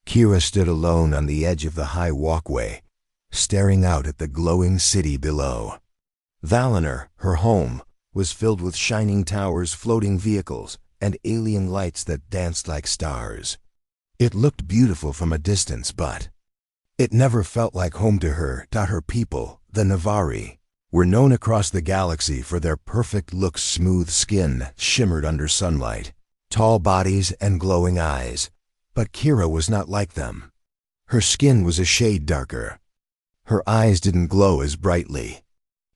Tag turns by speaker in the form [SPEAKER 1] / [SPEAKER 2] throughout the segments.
[SPEAKER 1] Kira stood alone on the edge of the high walkway, staring out at the glowing city below. Valinor, her home, was filled with shining towers, floating vehicles, and alien lights that danced like stars. It looked beautiful from a distance, but it never felt like home to her. Her people, the Navari, were known across the galaxy for their perfect looks. Smooth skin shimmered under sunlight, tall bodies and glowing eyes. But Kira was not like them. Her skin was a shade darker. Her eyes didn't glow as brightly.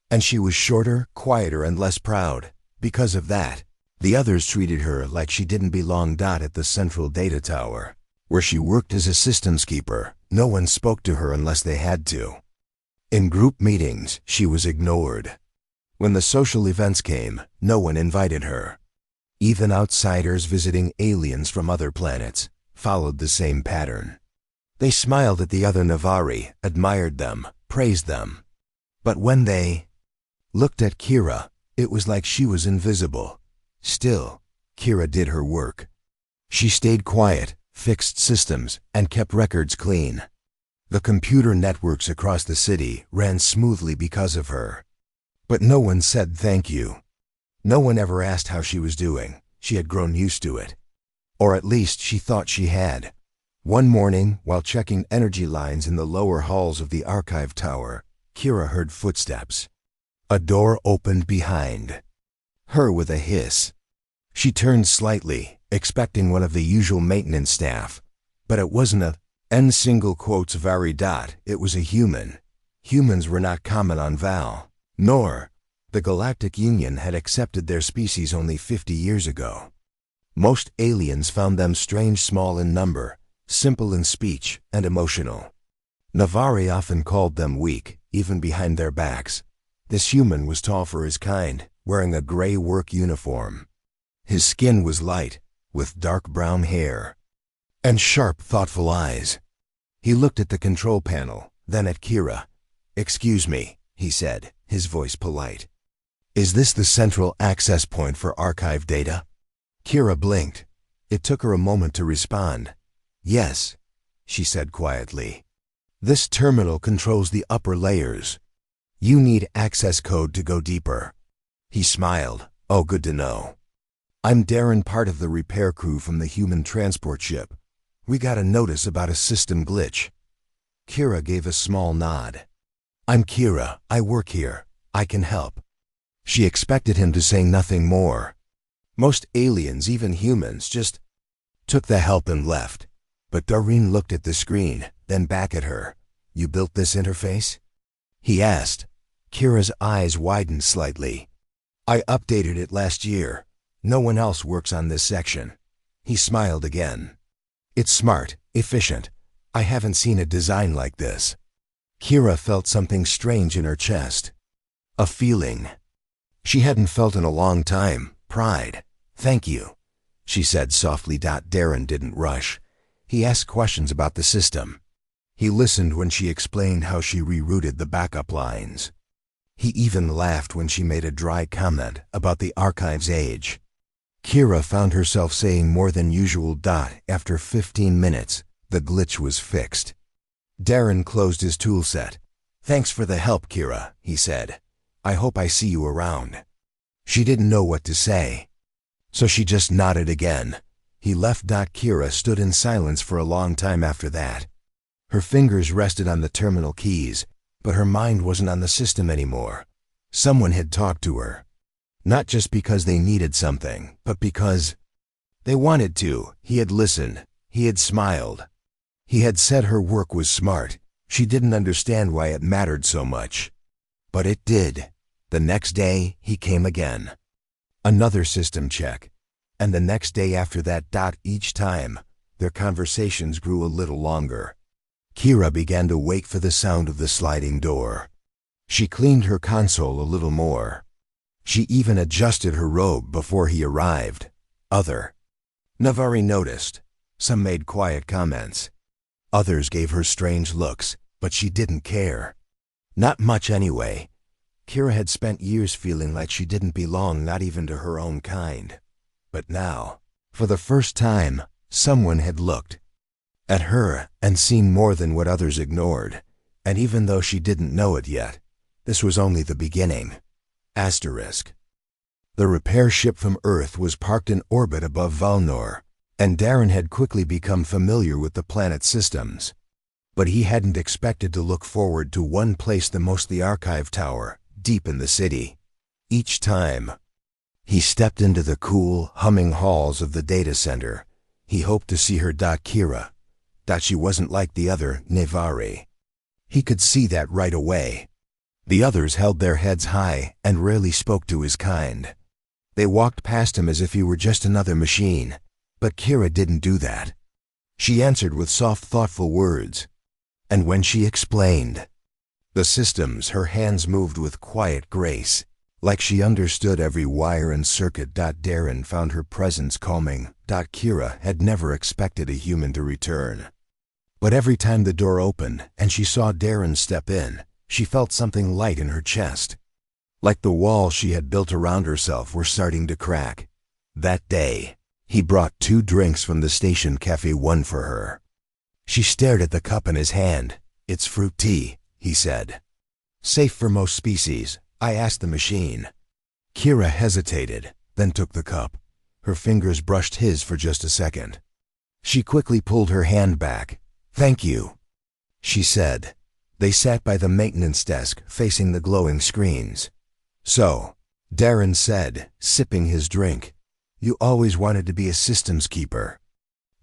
[SPEAKER 1] And she was shorter, quieter, and less proud. Because of that, the others treated her like she didn't belong. At the central data tower, where she worked as a systems keeper, no one spoke to her unless they had to. In group meetings, she was ignored. When the social events came, no one invited her. Even outsiders visiting aliens from other planets followed the same pattern. They smiled at the other Navari, admired them, praised them. But when they looked at Kira, it was like she was invisible. Still, Kira did her work. She stayed quiet, fixed systems, and kept records clean. The computer networks across the city ran smoothly because of her. But no one said thank you. No one ever asked how she was doing. She had grown used to it. Or at least she thought she had. One morning, while checking energy lines in the lower halls of the archive tower, Kira heard footsteps. A door opened behind her with a hiss. She turned slightly, expecting one of the usual maintenance staff. But it wasn't a Vari. It was a human. Humans were not common on Val, nor the Galactic Union had accepted their species only 50 years ago. Most aliens found them strange, small in number, simple in speech, and emotional. Navari often called them weak, even behind their backs. This human was tall for his kind, wearing a gray work uniform. His skin was light, with dark brown hair and sharp, thoughtful eyes. He looked at the control panel, then at Kira. "Excuse me," he said, his voice polite. "Is this the central access point for archive data?" Kira blinked. It took her a moment to respond. "Yes," she said quietly. "This terminal controls the upper layers. You need access code to go deeper." He smiled. "Oh, good to know. I'm Darren, part of the repair crew from the human transport ship. We got a notice about a system glitch." Kira gave a small nod. "I'm Kira. I work here. I can help." She expected him to say nothing more. Most aliens, even humans, just took the help and left. But Darren looked at the screen, then back at her. "You built this interface?" he asked. Kira's eyes widened slightly. "I updated it last year. No one else works on this section." He smiled again. "It's smart, efficient. I haven't seen a design like this." Kira felt something strange in her chest. A feeling she hadn't felt in a long time. Pride. "Thank you," she said softly. Darren didn't rush. He asked questions about the system. He listened when she explained how she rerouted the backup lines. He even laughed when she made a dry comment about the archive's age. Kira found herself saying more than usual. After 15 minutes, the glitch was fixed. Darren closed his tool set. "Thanks for the help, Kira," he said. "I hope I see you around." She didn't know what to say, so she just nodded again. He left. Kira stood in silence for a long time after that. Her fingers rested on the terminal keys, but her mind wasn't on the system anymore. Someone had talked to her. Not just because they needed something, but because they wanted to. He had listened. He had smiled. He had said her work was smart. She didn't understand why it mattered so much. But it did. The next day, he came again. Another system check. And the next day after that. Each time, their conversations grew a little longer. Kira began to wait for the sound of the sliding door. She cleaned her console a little more. She even adjusted her robe before he arrived. Other Navari noticed. Some made quiet comments. Others gave her strange looks, but she didn't care. Not much anyway. Kira had spent years feeling like she didn't belong, not even to her own kind. But now, for the first time, someone had looked at her and seen more than what others ignored. And even though she didn't know it yet, this was only the beginning. Asterisk. The repair ship from Earth was parked in orbit above Valnor, and Darren had quickly become familiar with the planet's systems. But he hadn't expected to look forward to one place the most: the archive tower, deep in the city. Each time he stepped into the cool, humming halls of the data center, he hoped to see her Kira, that she wasn't like the other Nevari. He could see that right away. The others held their heads high and rarely spoke to his kind. They walked past him as if he were just another machine, but Kira didn't do that. She answered with soft, thoughtful words. And when she explained the systems, her hands moved with quiet grace, like she understood every wire and circuit. Darren found her presence calming. Kira had never expected a human to return. But every time the door opened and she saw Darren step in, she felt something light in her chest. Like the walls she had built around herself were starting to crack. That day, he brought 2 drinks from the station cafe, one for her. She stared at the cup in his hand. "It's fruit tea," he said. "Safe for most species, I asked the machine." Kira hesitated, then took the cup. Her fingers brushed his for just a second. She quickly pulled her hand back. "Thank you," she said. They sat by the maintenance desk, facing the glowing screens. "So," Darren said, sipping his drink, "you always wanted to be a systems keeper?"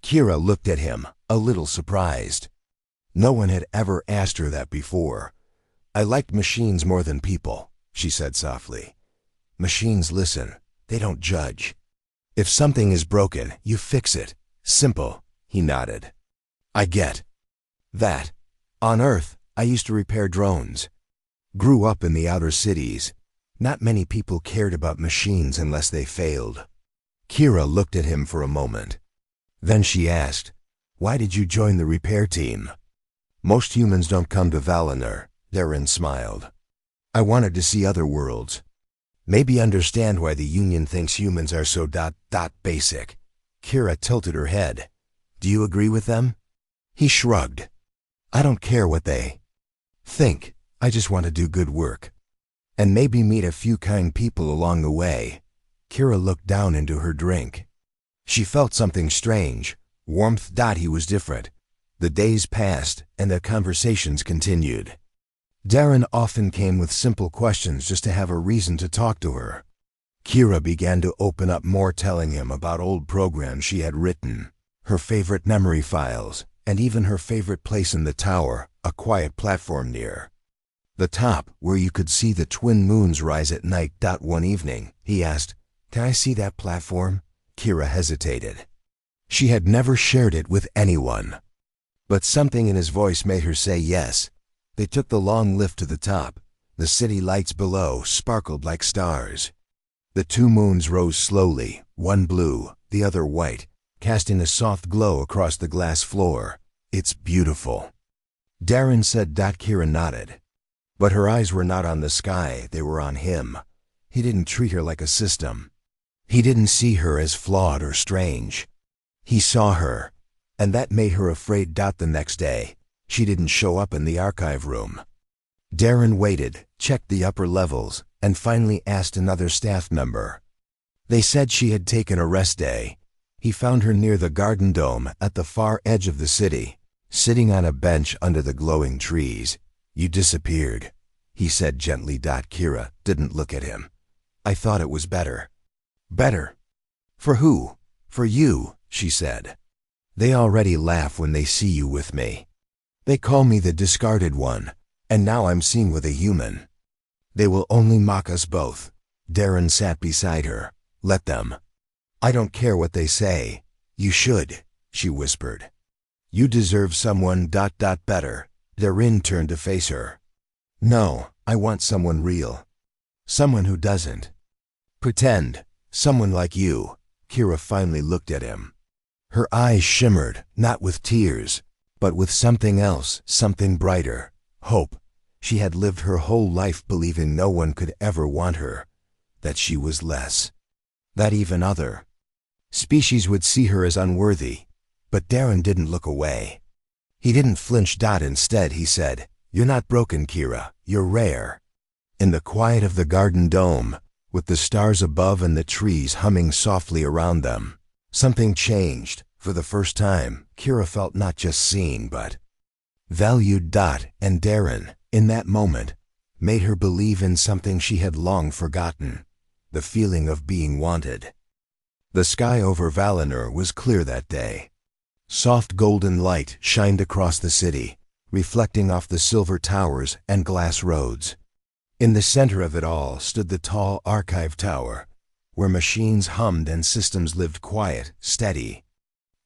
[SPEAKER 1] Kira looked at him, a little surprised. No one had ever asked her that before. "I liked machines more than people," she said softly. "Machines listen. They don't judge. If something is broken, you fix it. Simple," he nodded. "I get that. On Earth, I used to repair drones. Grew up in the outer cities. Not many people cared about machines unless they failed." Kira looked at him for a moment. Then she asked, "Why did you join the repair team?" "Most humans don't come to Valinor," Darren smiled. "I wanted to see other worlds. Maybe understand why the Union thinks humans are so basic." Kira tilted her head. "Do you agree with them?" He shrugged. "I don't care what they think. I just want to do good work. And maybe meet a few kind people along the way." Kira looked down into her drink. She felt something strange. Warmth. He was different. The days passed, and their conversations continued. Darren often came with simple questions just to have a reason to talk to her. Kira began to open up more, telling him about old programs she had written, her favorite memory files, and even her favorite place in the tower, a quiet platform near the top where you could see the twin moons rise at night. One evening, he asked, "Can I see that platform?" Kira hesitated. She had never shared it with anyone. But something in his voice made her say yes. They took the long lift to the top. The city lights below sparkled like stars. The 2 moons rose slowly, one blue, the other white, casting a soft glow across the glass floor. "It's beautiful," Darren said. Kira nodded. But her eyes were not on the sky, they were on him. He didn't treat her like a system. He didn't see her as flawed or strange. He saw her, and that made her afraid. The next day, she didn't show up in the archive room. Darren waited, checked the upper levels, and finally asked another staff member. They said she had taken a rest day. He found her near the garden dome at the far edge of the city, sitting on a bench under the glowing trees. "You disappeared," he said gently. Kira didn't look at him. "I thought it was better." "Better? For who?" "For you," she said. "They already laugh when they see you with me. They call me the discarded one, and now I'm seen with a human. They will only mock us both." Darren sat beside her. "Let them. I don't care what they say." "You should," she whispered. "You deserve someone better." Darren turned to face her. "No, I want someone real. Someone who doesn't pretend. Someone like you." Kira finally looked at him. Her eyes shimmered, not with tears, but with something else, something brighter. Hope. She had lived her whole life believing no one could ever want her, that she was less, that even other species would see her as unworthy. But Darren didn't look away. He didn't flinch. Instead, he said, "You're not broken, Kira. You're rare." In the quiet of the garden dome, with the stars above and the trees humming softly around them, something changed. For the first time, Kira felt not just seen, but valued. And Darren, in that moment, made her believe in something she had long forgotten: the feeling of being wanted. The sky over Valinor was clear that day. Soft golden light shined across the city, reflecting off the silver towers and glass roads. In the center of it all stood the tall archive tower, where machines hummed and systems lived quiet, steady,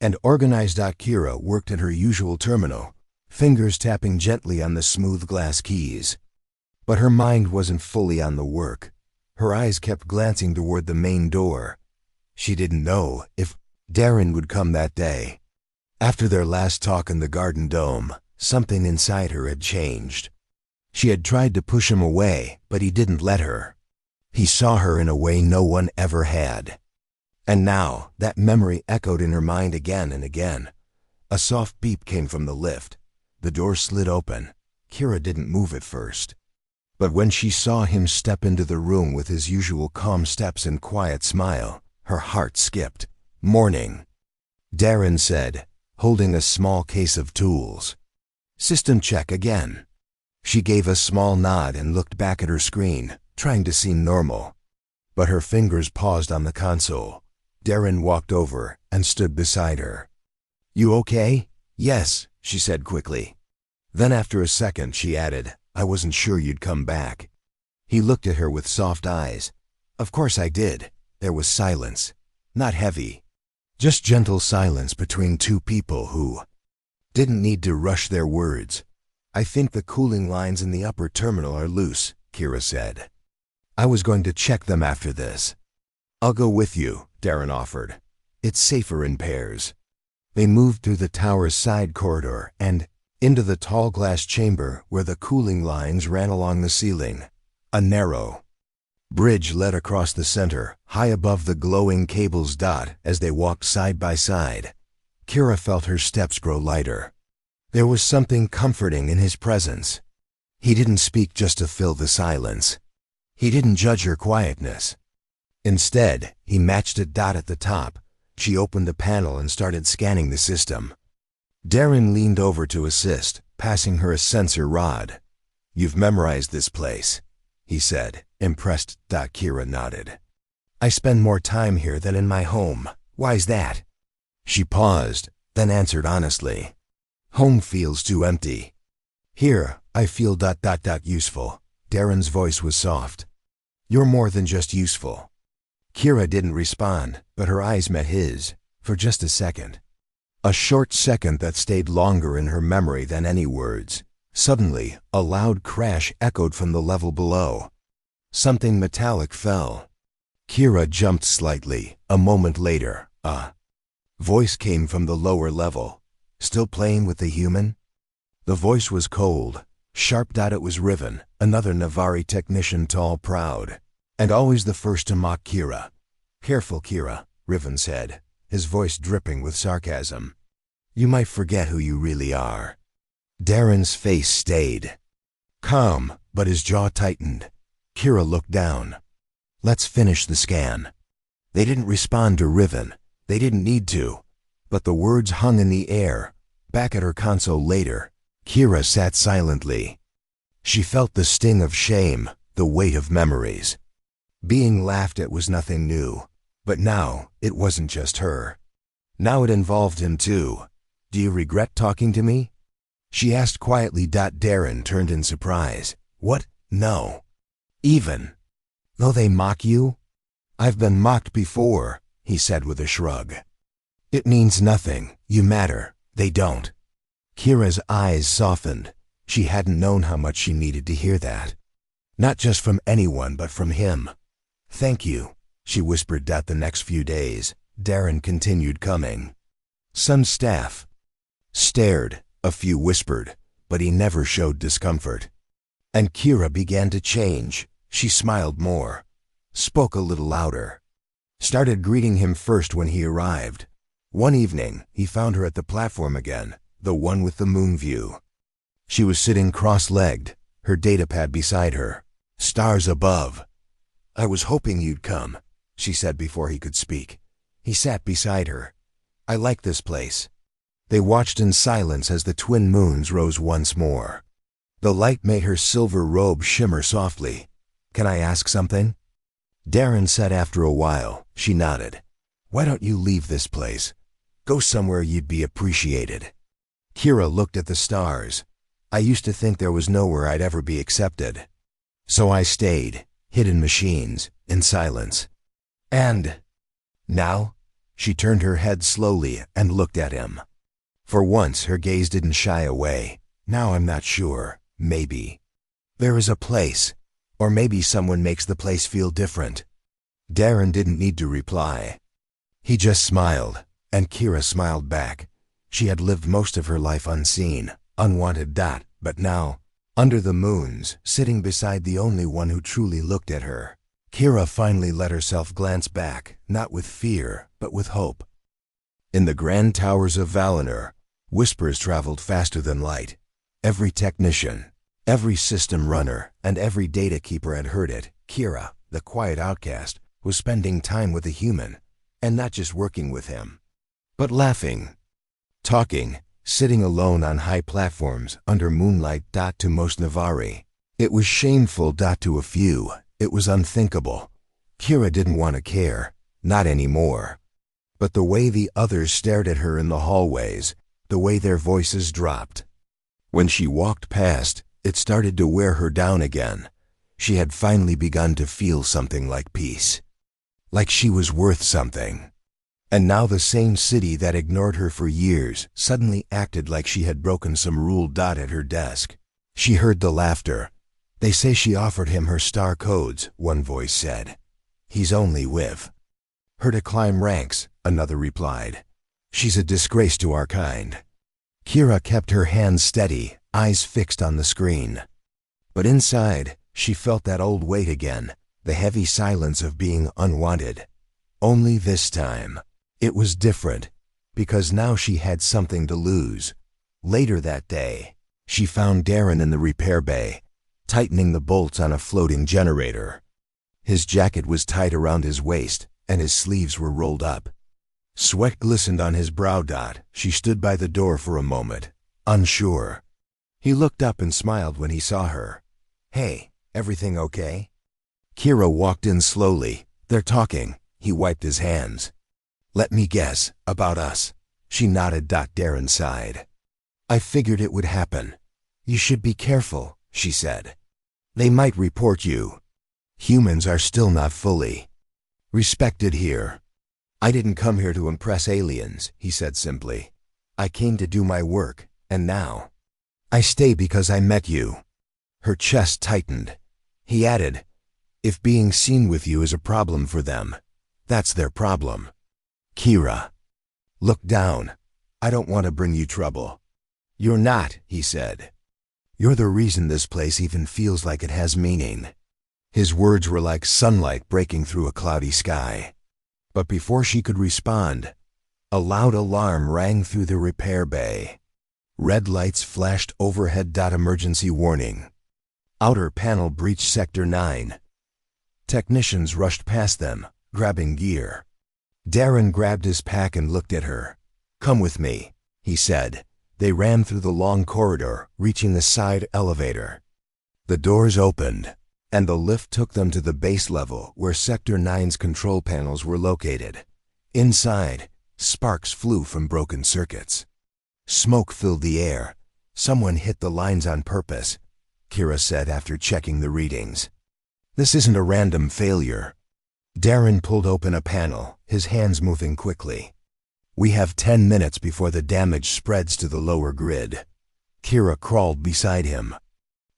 [SPEAKER 1] and organized. Kira worked at her usual terminal, fingers tapping gently on the smooth glass keys. But her mind wasn't fully on the work. Her eyes kept glancing toward the main door. She didn't know if Darren would come that day. After their last talk in the garden dome, something inside her had changed. She had tried to push him away, but he didn't let her. He saw her in a way no one ever had. And now, that memory echoed in her mind again and again. A soft beep came from the lift. The door slid open. Kira didn't move at first. But when she saw him step into the room with his usual calm steps and quiet smile, her heart skipped. "Morning," Darren said, holding a small case of tools. "System check again." She gave a small nod and looked back at her screen, trying to seem normal. But her fingers paused on the console. Darren walked over and stood beside her. "You okay?" "Yes," she said quickly. Then after a second she added, "I wasn't sure you'd come back." He looked at her with soft eyes. "Of course I did." There was silence. Not heavy. Just gentle silence between two people who didn't need to rush their words. "I think the cooling lines in the upper terminal are loose," Kira said. "I was going to check them after this." "I'll go with you," Darren offered. "It's safer in pairs." They moved through the tower's side corridor and into the tall glass chamber where the cooling lines ran along the ceiling. A narrow bridge led across the center, high above the glowing cables. As they walked side by side, Kira felt her steps grow lighter. There was something comforting in his presence. He didn't speak just to fill the silence. He didn't judge her quietness. Instead, he matched it. At the top, she opened a panel and started scanning the system. Darren leaned over to assist, passing her a sensor rod. "You've memorized this place," he said, impressed. Kira nodded. "I spend more time here than in my home. Why's that?" She paused, then answered honestly. "Home feels too empty. Here, I feel useful." Darren's voice was soft. "You're more than just useful." Kira didn't respond, but her eyes met his, for just a second. A short second that stayed longer in her memory than any words. Suddenly, a loud crash echoed from the level below. Something metallic fell. Kira jumped slightly. A moment later, a voice came from the lower level. "Still playing with the human?" The voice was cold, sharp. It was Riven, another Navari technician, tall, proud, and always the first to mock Kira. "Careful, Kira," Riven said, his voice dripping with sarcasm. "You might forget who you really are." Darren's face stayed calm, but his jaw tightened. Kira looked down. "Let's finish the scan." They didn't respond to Riven. They didn't need to. But the words hung in the air. Back at her console later, Kira sat silently. She felt the sting of shame, the weight of memories. Being laughed at was nothing new. But now, it wasn't just her. Now it involved him too. "Do you regret talking to me?" she asked quietly. Darren turned in surprise. "What? No. Even though they mock you?" "I've been mocked before," he said with a shrug. "It means nothing. You matter. They don't." Kira's eyes softened. She hadn't known how much she needed to hear that. Not just from anyone, but from him. "Thank you," she whispered. The next few days, Darren continued coming. Some staff stared, a few whispered, but he never showed discomfort. And Kira began to change. She smiled more, spoke a little louder, started greeting him first when he arrived. One evening, he found her at the platform again, the one with the moon view. She was sitting cross-legged, her datapad beside her, stars above. "I was hoping you'd come," she said before he could speak. He sat beside her. "I like this place." They watched in silence as the twin moons rose once more. The light made her silver robe shimmer softly. "Can I ask something?" Darren said after a while. She nodded. "Why don't you leave this place? Go somewhere you'd be appreciated." Kira looked at the stars. "I used to think there was nowhere I'd ever be accepted. So I stayed, hidden machines, in silence. And now?" She turned her head slowly and looked at him. For once, her gaze didn't shy away. "Now I'm not sure. Maybe. There is a place. Or maybe someone makes the place feel different." Darren didn't need to reply. He just smiled, and Kira smiled back. She had lived most of her life unseen, unwanted. But now, under the moons, sitting beside the only one who truly looked at her, Kira finally let herself glance back, not with fear, but with hope. In the grand towers of Valinor, whispers traveled faster than light. Every technician, every system runner, and every data keeper had heard it. Kira, the quiet outcast, was spending time with a human, and not just working with him, but laughing, talking, sitting alone on high platforms under moonlight. To most Navari, it was shameful. To a few, it was unthinkable. Kira didn't want to care, not anymore. But the way the others stared at her in the hallways, the way their voices dropped. When she walked past, it started to wear her down again. She had finally begun to feel something like peace. Like she was worth something. And now the same city that ignored her for years suddenly acted like she had broken some rule. At her desk, she heard the laughter. "They say she offered him her star codes," one voice said. "He's only with her to climb ranks," another replied. "She's a disgrace to our kind." Kira kept her hands steady, eyes fixed on the screen. But inside, she felt that old weight again, the heavy silence of being unwanted. Only this time, it was different, because now she had something to lose. Later that day, she found Darren in the repair bay, tightening the bolts on a floating generator. His jacket was tied around his waist, and his sleeves were rolled up. Sweat glistened on his brow. She stood by the door for a moment, unsure. He looked up and smiled when he saw her. "Hey, everything okay?" Kira walked in slowly. "They're talking." He wiped his hands. "Let me guess, about us." She nodded. Darren sighed. "I figured it would happen. You should be careful," she said. "They might report you. Humans are still not fully respected here." "I didn't come here to impress aliens," he said simply. "I came to do my work, and now I stay because I met you." Her chest tightened. He added, "If being seen with you is a problem for them, that's their problem." Kira looked down. "I don't want to bring you trouble." "You're not," he said. "You're the reason this place even feels like it has meaning." His words were like sunlight breaking through a cloudy sky. But before she could respond, a loud alarm rang through the repair bay. Red lights flashed overhead. Emergency warning. Outer panel breached Sector 9. Technicians rushed past them, grabbing gear. Darren grabbed his pack and looked at her. "Come with me," he said. They ran through the long corridor, reaching the side elevator. The doors opened, and the lift took them to the base level where Sector 9's control panels were located. Inside, sparks flew from broken circuits. Smoke filled the air. "Someone hit the lines on purpose," Kira said after checking the readings. "This isn't a random failure." Darren pulled open a panel, his hands moving quickly. "We have 10 minutes before the damage spreads to the lower grid." Kira crawled beside him.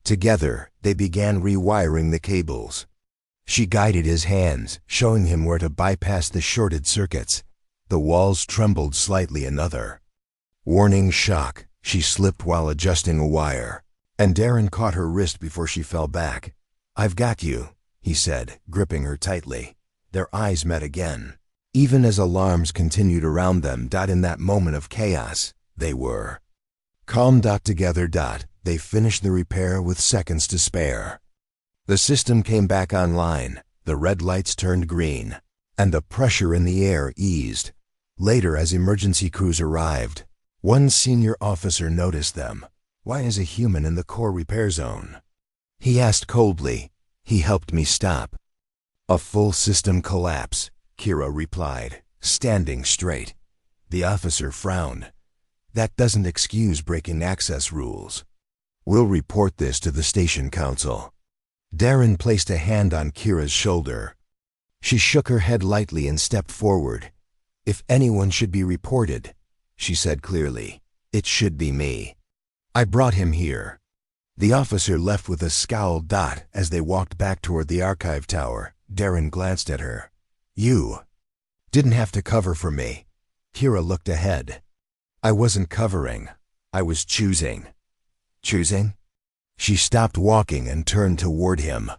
[SPEAKER 1] Together, they began rewiring the cables. She guided his hands, showing him where to bypass the shorted circuits. The walls trembled slightly. Another warning shock. She slipped while adjusting a wire, and Darren caught her wrist before she fell back. "I've got you," he said, gripping her tightly. Their eyes met again. Even as alarms continued around them. In that moment of chaos, they were Calm. Together. They finished the repair with seconds to spare. The system came back online, the red lights turned green, and the pressure in the air eased. Later, as emergency crews arrived, one senior officer noticed them. "Why is a human in the core repair zone?" he asked coldly. "He helped me stop a full system collapse," Kira replied, standing straight. The officer frowned. "That doesn't excuse breaking access rules. We'll report this to the station council." Darren placed a hand on Kira's shoulder. She shook her head lightly and stepped forward. "If anyone should be reported," she said clearly, "it should be me. I brought him here." The officer left with a scowl. As they walked back toward the archive tower, Darren glanced at her. "You didn't have to cover for me." Kira looked ahead. "I wasn't covering. I was choosing." "Choosing?" She stopped walking and turned toward him.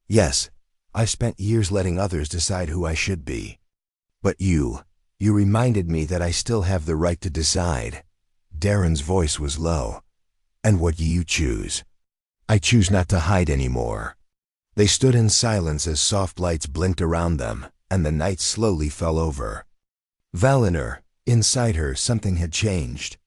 [SPEAKER 1] "Yes, I spent years letting others decide who I should be. But you reminded me that I still have the right to decide." Darren's voice was low. "And what do you choose?" "I choose not to hide anymore." They stood in silence as soft lights blinked around them, and the night slowly fell over. Valinor, inside her, something had changed.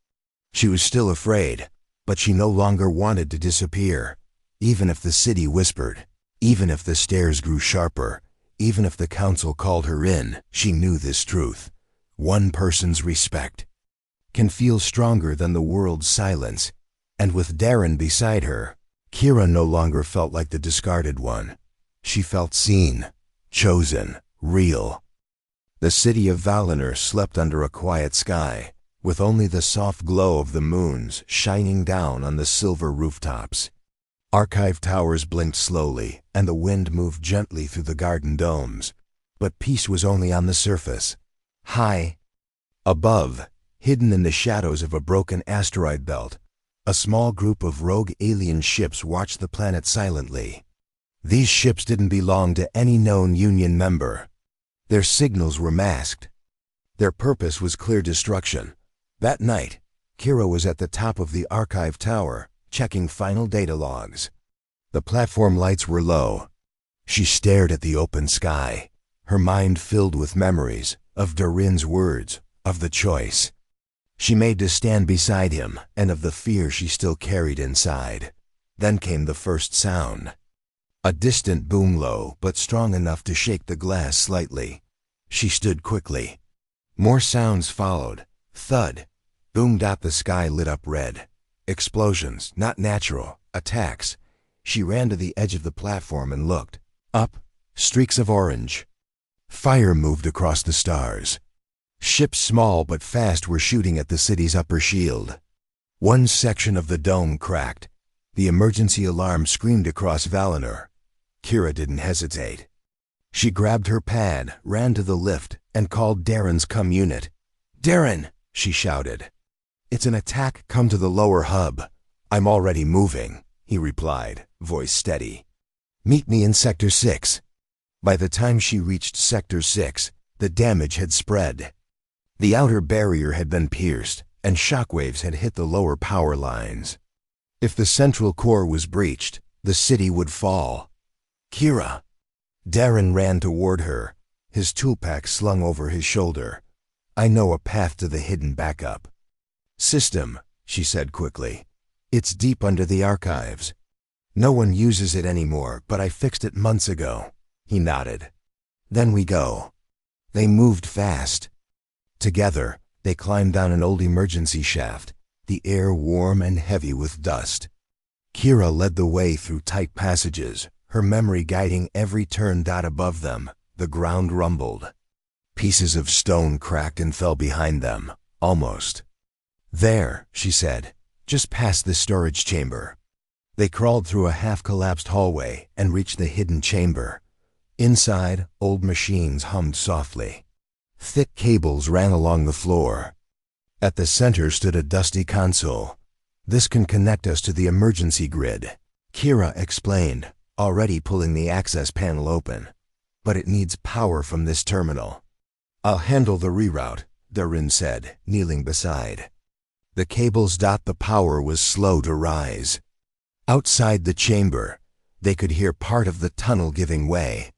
[SPEAKER 1] She was still afraid, but she no longer wanted to disappear. Even if the city whispered, even if the stares grew sharper, even if the council called her in, she knew this truth. One person's respect can feel stronger than the world's silence. And with Darren beside her, Kira no longer felt like the discarded one. She felt seen, chosen, real. The city of Valinor slept under a quiet sky, with only the soft glow of the moons shining down on the silver rooftops. Archive towers blinked slowly, and the wind moved gently through the garden domes. But peace was only on the surface. High above, hidden in the shadows of a broken asteroid belt, a small group of rogue alien ships watched the planet silently. These ships didn't belong to any known Union member. Their signals were masked. Their purpose was clear destruction. That night, Kira was at the top of the archive tower, checking final data logs. The platform lights were low. She stared at the open sky, her mind filled with memories of Durin's words, of the choice she made to stand beside him, and of the fear she still carried inside. Then came the first sound. A distant boom, low but strong enough to shake the glass slightly. She stood quickly. More sounds followed. Thud. Boom. The sky lit up red. Explosions, not natural. Attacks. She ran to the edge of the platform and looked. Up. Streaks of orange. Fire moved across the stars. Ships small but fast were shooting at the city's upper shield. One section of the dome cracked. The emergency alarm screamed across Valinor. Kira didn't hesitate. She grabbed her pad, ran to the lift, and called Darren's cum unit. "Darren!" she shouted. "It's an attack. Come to the lower hub." "I'm already moving," he replied, voice steady. "Meet me in Sector 6. By the time she reached Sector 6, the damage had spread. The outer barrier had been pierced, and shockwaves had hit the lower power lines. If the central core was breached, the city would fall. "Kira!" Darren ran toward her, his toolpack slung over his shoulder. "I know a path to the hidden backup." "System," she said quickly. "It's deep under the archives. No one uses it anymore, but I fixed it months ago." He nodded. "Then we go." They moved fast. Together, they climbed down an old emergency shaft, the air warm and heavy with dust. Kira led the way through tight passages, her memory guiding every turn. Above them, the ground rumbled. Pieces of stone cracked and fell behind them, almost. "There," she said, "just past this storage chamber." They crawled through a half-collapsed hallway and reached the hidden chamber. Inside, old machines hummed softly. Thick cables ran along the floor. At the center stood a dusty console. "This can connect us to the emergency grid," Kira explained, already pulling the access panel open. "But it needs power from this terminal." "I'll handle the reroute," Durin said, kneeling beside. The cables. The power was slow to rise. Outside the chamber, they could hear part of the tunnel giving way.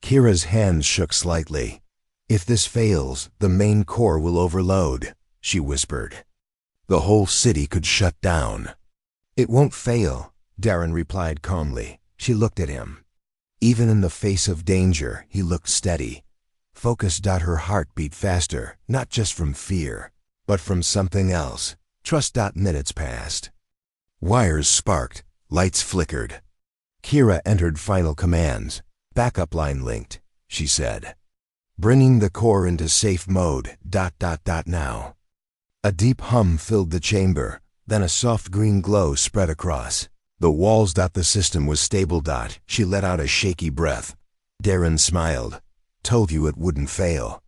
[SPEAKER 1] Kira's hands shook slightly. "If this fails, the main core will overload," she whispered. "The whole city could shut down." "It won't fail," Darren replied calmly. She looked at him. Even in the face of danger, he looked steady. Focused. Her heart beat faster, not just from fear, but from something else. Trust. Minutes passed. Wires sparked, lights flickered. Kira entered final commands. "Backup line linked," she said. "Bringing the core into safe mode. Now." A deep hum filled the chamber, then a soft green glow spread across the walls. The system was stable. She let out a shaky breath. Darren smiled. "Told you it wouldn't fail."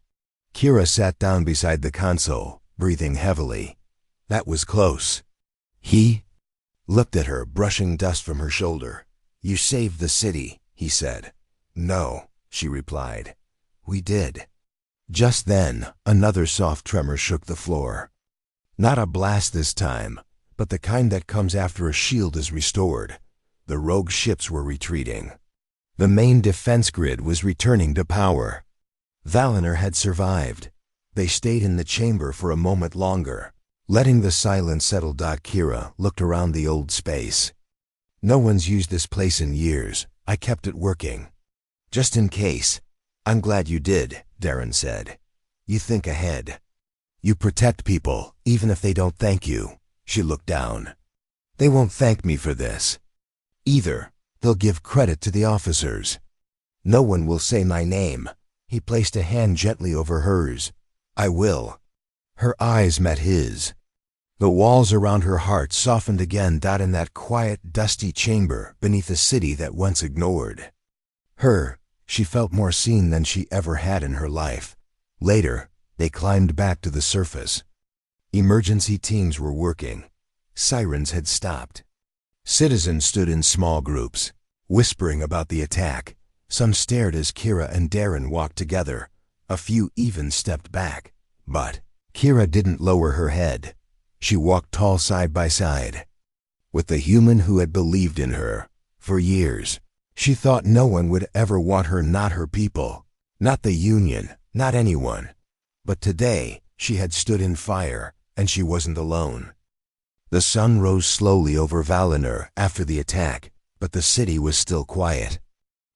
[SPEAKER 1] Kira sat down beside the console, breathing heavily. "That was close." He looked at her, brushing dust from her shoulder. "You saved the city," he said. "No," she replied. "We did." Just then, another soft tremor shook the floor. Not a blast this time, but the kind that comes after a shield is restored. The rogue ships were retreating. The main defense grid was returning to power. Valinor had survived. They stayed in the chamber for a moment longer, letting the silence settle. Kira looked around the old space. "No one's used this place in years. I kept it working. Just in case." "I'm glad you did," Darren said. "You think ahead. You protect people, even if they don't thank you." She looked down. "They won't thank me for this. Either. They'll give credit to the officers. No one will say my name." He placed a hand gently over hers. "I will." Her eyes met his. The walls around her heart softened again. In that quiet, dusty chamber beneath a city that once ignored her, she felt more seen than she ever had in her life. Later, they climbed back to the surface. Emergency teams were working. Sirens had stopped. Citizens stood in small groups, whispering about the attack. Some stared as Kira and Darren walked together. A few even stepped back. But Kira didn't lower her head. She walked tall side by side with the human who had believed in her. For years, she thought no one would ever want her, not her people, not the Union, not anyone. But today, she had stood in fire, and she wasn't alone. The sun rose slowly over Valinor after the attack, but the city was still quiet.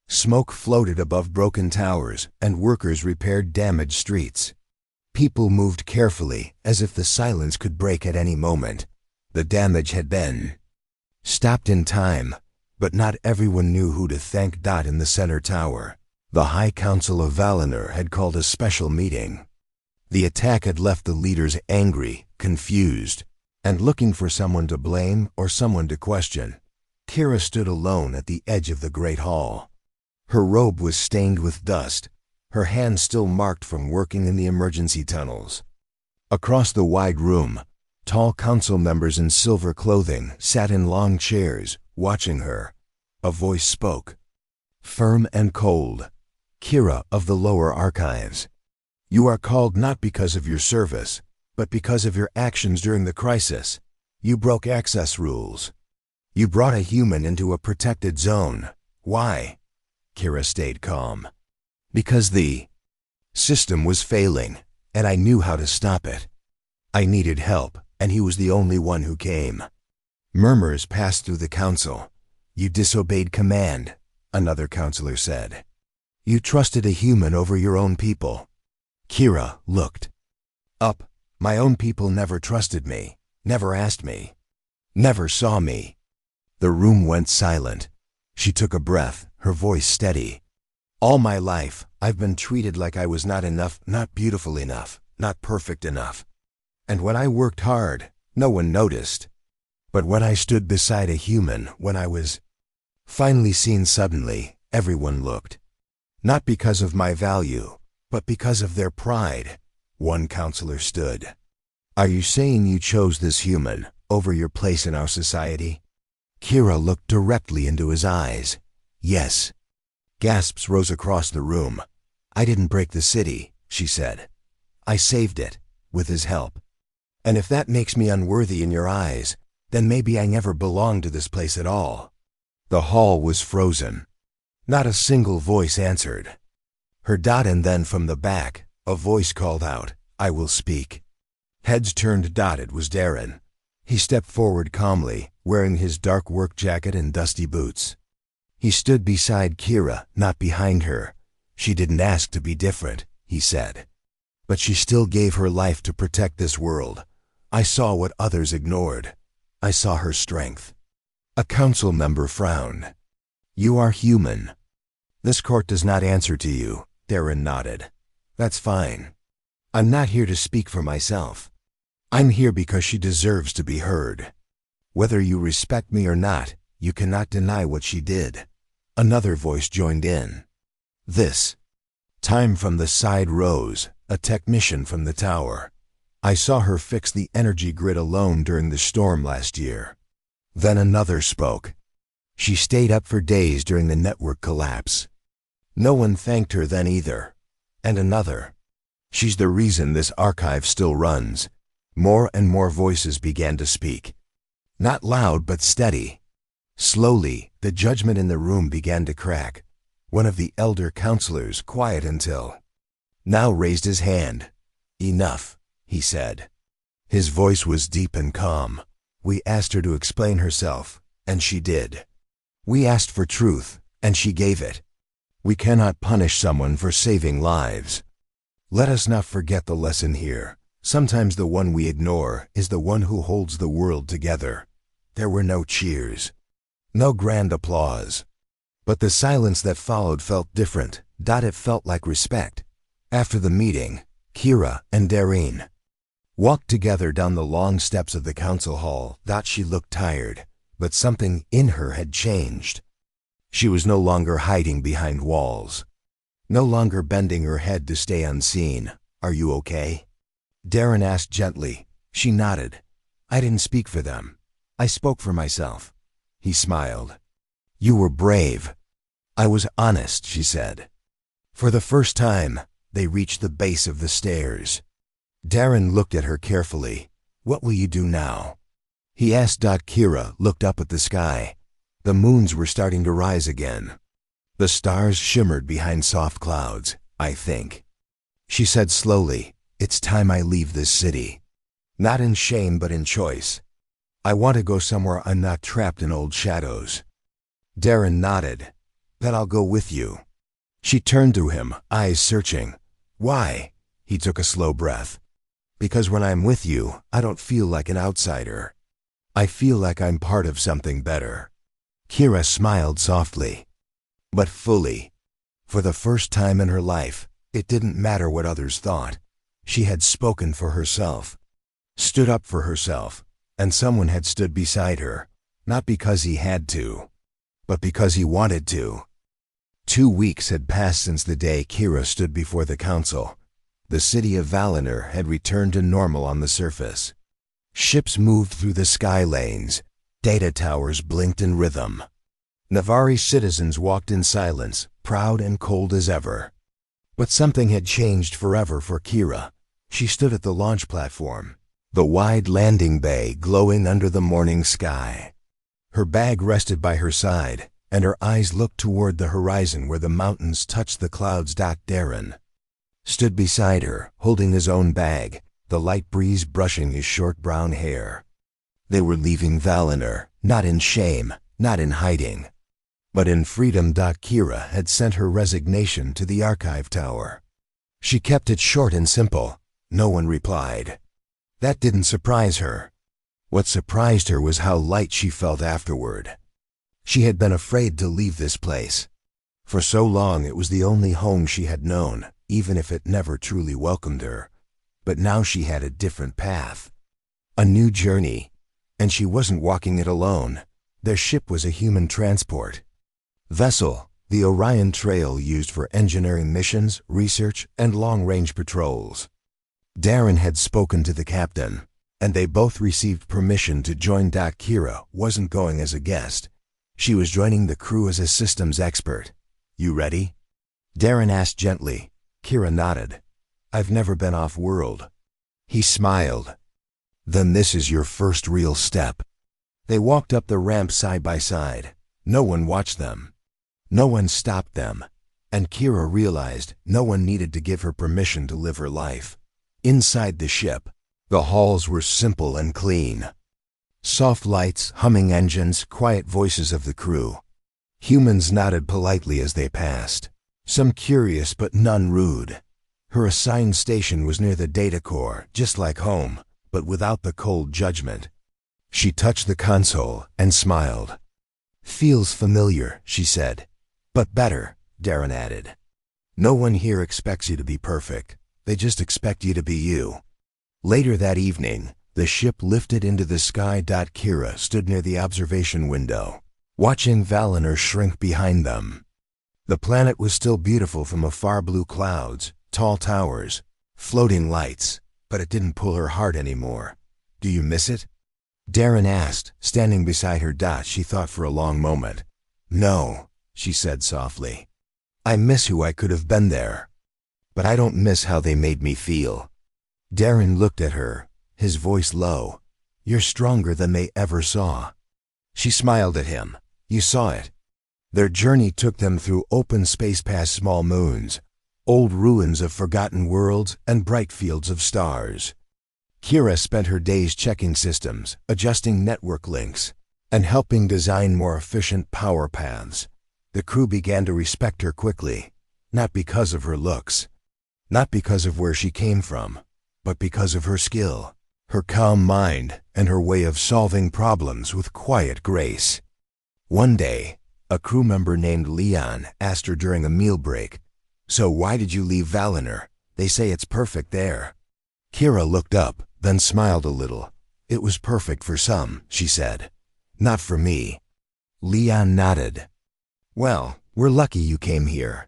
[SPEAKER 1] Smoke floated above broken towers, and workers repaired damaged streets. People moved carefully, as if the silence could break at any moment. The damage had been stopped in time, but not everyone knew who to thank. In the center tower, the High Council of Valinor had called a special meeting. The attack had left the leaders angry, confused, and looking for someone to blame or someone to question. Kira stood alone at the edge of the great hall. Her robe was stained with dust, her hands still marked from working in the emergency tunnels. Across the wide room, tall council members in silver clothing sat in long chairs, watching her. A voice spoke, firm and cold. "Kira of the lower archives. You are called not because of your service, but because of your actions during the crisis. You broke access rules. You brought a human into a protected zone. Why?" Kira stayed calm. "Because the system was failing, and I knew how to stop it. I needed help, and he was the only one who came." Murmurs passed through the council. "You disobeyed command," another counselor said. "You trusted a human over your own people." Kira looked up. "My own people never trusted me, never asked me, never saw me." The room went silent. She took a breath, her voice steady. "All my life, I've been treated like I was not enough, not beautiful enough, not perfect enough. And when I worked hard, no one noticed. But when I stood beside a human, when I was finally seen suddenly, everyone looked. Not because of my value, but because of their pride." One counselor stood. "Are you saying you chose this human over your place in our society?" Kira looked directly into his eyes. "Yes." Gasps rose across the room. "I didn't break the city," she said. "I saved it, with his help." And if that makes me unworthy in your eyes, then maybe I never belonged to this place at all." The hall was frozen. Not a single voice answered. And then from the back, a voice called out, "I will speak." Heads turned. It was Darren. He stepped forward calmly, wearing his dark work jacket and dusty boots. He stood beside Kira, not behind her. "She didn't ask to be different," he said. "But she still gave her life to protect this world. I saw what others ignored. I saw her strength." A council member frowned. "You are human. This court does not answer to you," Darren nodded. "That's fine. I'm not here to speak for myself. I'm here because she deserves to be heard. Whether you respect me or not, you cannot deny what she did." Another voice joined in. "This time from the side rose, a technician from the tower. I saw her fix the energy grid alone during the storm last year." Then another spoke. "She stayed up for days during the network collapse. No one thanked her then either." And another. "She's the reason this archive still runs." More and more voices began to speak. Not loud but steady. Slowly, the judgment in the room began to crack. One of the elder counselors, quiet until now, raised his hand. "Enough," he said. His voice was deep and calm. "We asked her to explain herself, and she did. We asked for truth, and she gave it. We cannot punish someone for saving lives. Let us not forget the lesson here. Sometimes the one we ignore is the one who holds the world together." There were no cheers. No grand applause. But the silence that followed felt different. It felt like respect. After the meeting, Kira and Darren walked together down the long steps of the council hall. She looked tired, but something in her had changed. She was no longer hiding behind walls. No longer bending her head to stay unseen. "Are you okay?" Darren asked gently. She nodded. "I didn't speak for them. I spoke for myself." He smiled. "You were brave." "I was honest," she said. For the first time, they reached the base of the stairs. Darren looked at her carefully. "What will you do now?" he asked. Kira looked up at the sky. The moons were starting to rise again. The stars shimmered behind soft clouds. "I think," she said slowly, "it's time I leave this city. Not in shame, but in choice. I want to go somewhere I'm not trapped in old shadows." Darren nodded. "Then I'll go with you." She turned to him, eyes searching. "Why?" He took a slow breath. "Because when I'm with you, I don't feel like an outsider. I feel like I'm part of something better." Kira smiled softly, but fully. For the first time in her life, it didn't matter what others thought. She had spoken for herself, stood up for herself, and someone had stood beside her, not because he had to, but because he wanted to. 2 weeks had passed since the day Kira stood before the council. The city of Valinor had returned to normal on the surface. Ships moved through the sky lanes. Data towers blinked in rhythm. Navari citizens walked in silence, proud and cold as ever. But something had changed forever for Kira. She stood at the launch platform, the wide landing bay glowing under the morning sky. Her bag rested by her side, and her eyes looked toward the horizon where the mountains touched the clouds. Darren stood beside her, holding his own bag, the light breeze brushing his short brown hair. They were leaving Valinor, not in shame, not in hiding, but in freedom. Kira had sent her resignation to the archive tower. She kept it short and simple. No one replied. That didn't surprise her. What surprised her was how light she felt afterward. She had been afraid to leave this place. For so long it was the only home she had known, even if it never truly welcomed her. But now she had a different path, a new journey, and she wasn't walking it alone. Their ship was a human transport vessel, the Orion Trail, used for engineering missions, research, and long-range patrols. Darren had spoken to the captain, and they both received permission to join. Kira wasn't going as a guest. She was joining the crew as a systems expert. "You ready?" Darren asked gently. Kira nodded. "I've never been off-world." He smiled. Then this is your first real step. They walked up the ramp side by side. No one watched them. No one stopped them. And Kira realized no one needed to give her permission to live her life. Inside the ship, the halls were simple and clean. Soft lights, humming engines, quiet voices of the crew. Humans nodded politely as they passed, some curious but none rude. Her assigned station was near the data core, just like home, but without the cold judgment. She touched the console and smiled. "Feels familiar," she said. "But better," Darren added. "No one here expects you to be perfect. They just expect you to be you." Later that evening, the ship lifted into the sky. Kira stood near the observation window, watching Valinor shrink behind them. The planet was still beautiful from afar: blue clouds, tall towers, floating lights, but it didn't pull her heart anymore. "Do you miss it?" Darren asked, standing beside her. She thought for a long moment. "No," she said softly. "I miss who I could have been there. But I don't miss how they made me feel." Darren looked at her, his voice low. "You're stronger than they ever saw." She smiled at him. "You saw it." Their journey took them through open space, past small moons, old ruins of forgotten worlds, and bright fields of stars. Kira spent her days checking systems, adjusting network links, and helping design more efficient power paths. The crew began to respect her quickly, not because of her looks, not because of where she came from, but because of her skill, her calm mind, and her way of solving problems with quiet grace. One day, a crew member named Leon asked her during a meal break, "So why did you leave Valinor? They say it's perfect there." Kira looked up, then smiled a little. "It was perfect for some," she said. "Not for me." Leon nodded. "Well, we're lucky you came here.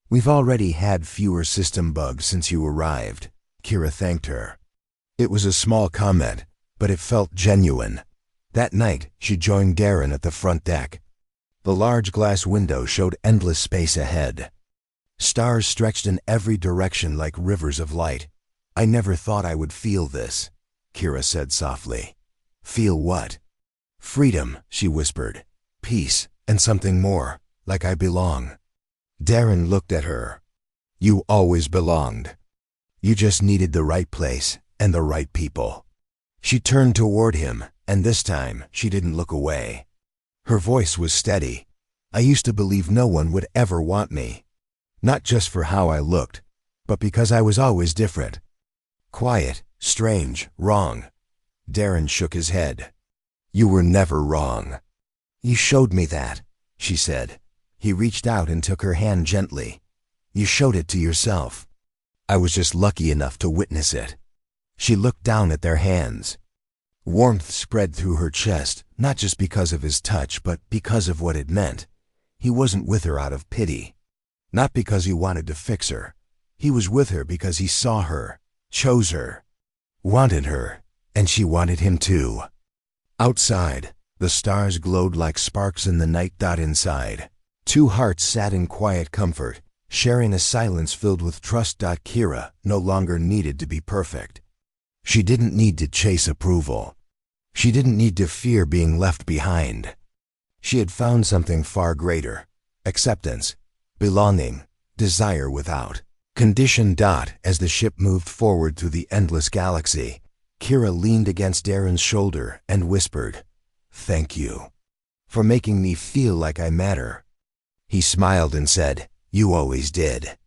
[SPEAKER 1] We've already had fewer system bugs since you arrived." Kira thanked her. It was a small comment, but it felt genuine. That night, she joined Darren at the front deck. The large glass window showed endless space ahead. Stars stretched in every direction like rivers of light. "I never thought I would feel this," Kira said softly. "Feel what?" "Freedom," she whispered. "Peace, and something more, like I belong." Darren looked at her. "You always belonged. You just needed the right place and the right people." She turned toward him, and this time she didn't look away. Her voice was steady. "I used to believe no one would ever want me. Not just for how I looked, but because I was always different. Quiet, strange, wrong." Darren shook his head. "You were never wrong." "You showed me that," she said. He reached out and took her hand gently. "You showed it to yourself. I was just lucky enough to witness it." She looked down at their hands. Warmth spread through her chest, not just because of his touch, but because of what it meant. He wasn't with her out of pity. Not because he wanted to fix her. He was with her because he saw her, chose her, wanted her, and she wanted him too. Outside, the stars glowed like sparks in the night. Inside, two hearts sat in quiet comfort, sharing a silence filled with trust. Kira no longer needed to be perfect. She didn't need to chase approval. She didn't need to fear being left behind. She had found something far greater: acceptance, belonging, desire without condition. As the ship moved forward through the endless galaxy, Kira leaned against Darren's shoulder and whispered, "Thank you for making me feel like I matter." He smiled and said, "You always did."